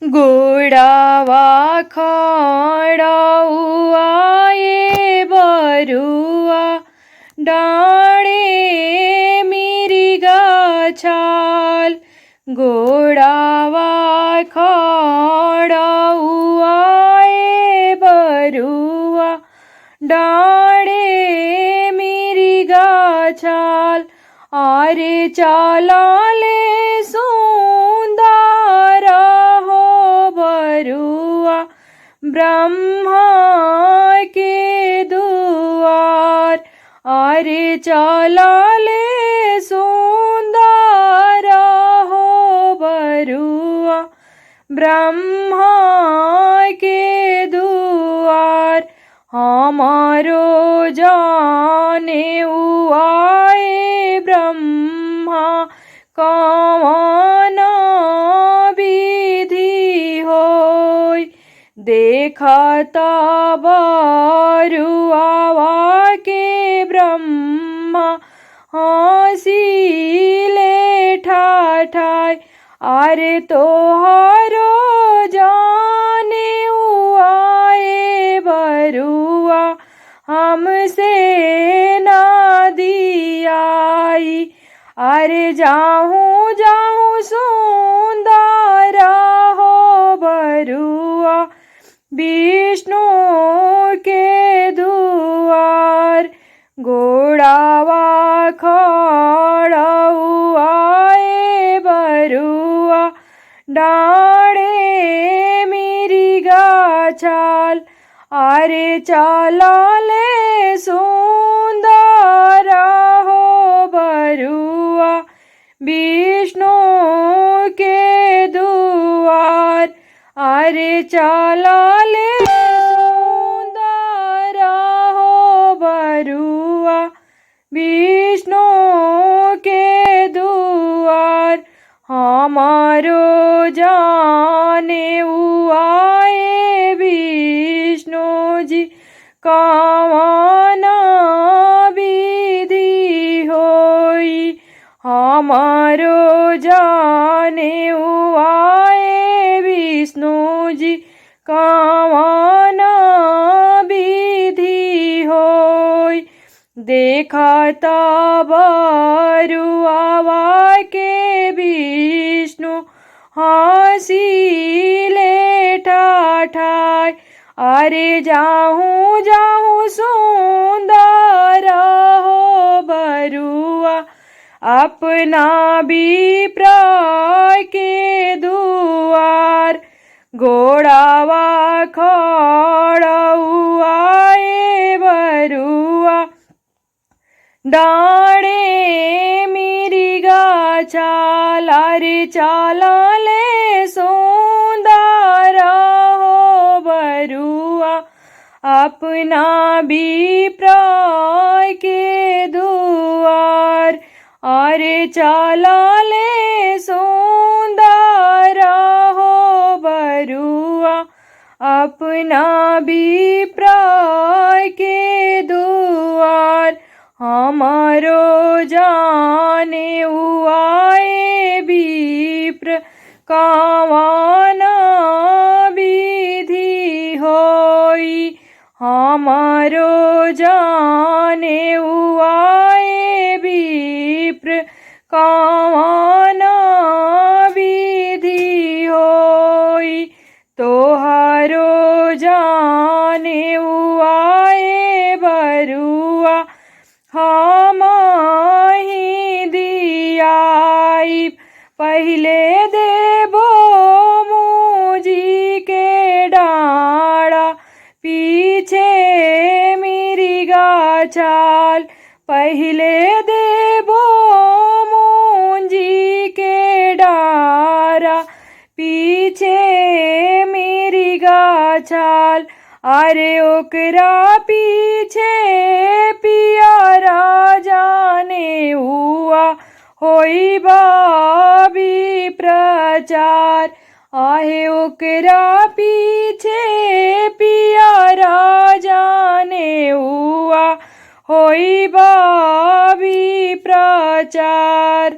गोडावा खड़ाउआ ये बरुआ डाणे मिरिगा छाल। गोडावा खड़ाउआ ये बरुआ डाणे मिरिगा छाल। आरे चालाले सुंदर हो बरुआ ब्रह्मा के दुआर। आरे चालाले सुंदर हो बरुआ ब्रह्मा के दुआर। हमारो जाने उआए ब्रह्मा कवन विधि होय। देखता बरुआवा के ब्रह्मा हंसिले ठाठाय। आरे तोहारो जाने उआए बरुआ हमसे ना दियाई। अरे जाहूँ जाहूँ सुंदर हो बरुआ विष्णु के दुआर। गोडावा खड़ाउआ ये बरुआ डाणे मिरिगा छाल। आरे चालाले सुंदर हो बरुआ विष्णु के दुआर। आरे चालाले सुंदर हो बरुआ विष्णु के दुआर। हमारो जाने उआए विष्णु जी कवन विधि होई। हमारो जाने उआए विष्णु जी कवन विधि होई। देखता बरुआवा के विष्णु हंसिले ठाठाय। अरे जाहूँ जाहूँ सुंदर हो बरुआ अपना विप्र के दुआर। गोडावा खड़ाउआ ये बरुआ डाणे मिरिगा छाल। आरे चालाले सुंदर हो बरुआ अपना विप्र के दुआर। आरे चालाले सुंदर हो बरुआ अपना विप्र के दुआर। हमारो जाने उआए विप्र कवन विधि होई। हमारो जाने उआए विप्र कवन विधि होई। तोहारो जाने उआए बरुआ हमहि दियाई। पहिले देबो मुजी के डाड़ा पीछे मिरिगा छाल। पहिले देबो मुंजी के डारा पीछे मिरिगा छाल। अरे ओकरा पीछे पियारा जाने हुआ होई बाबी प्रचार। आहे ओकरा पीछे पियारा जाने हुआ होई बाबी प्रचार।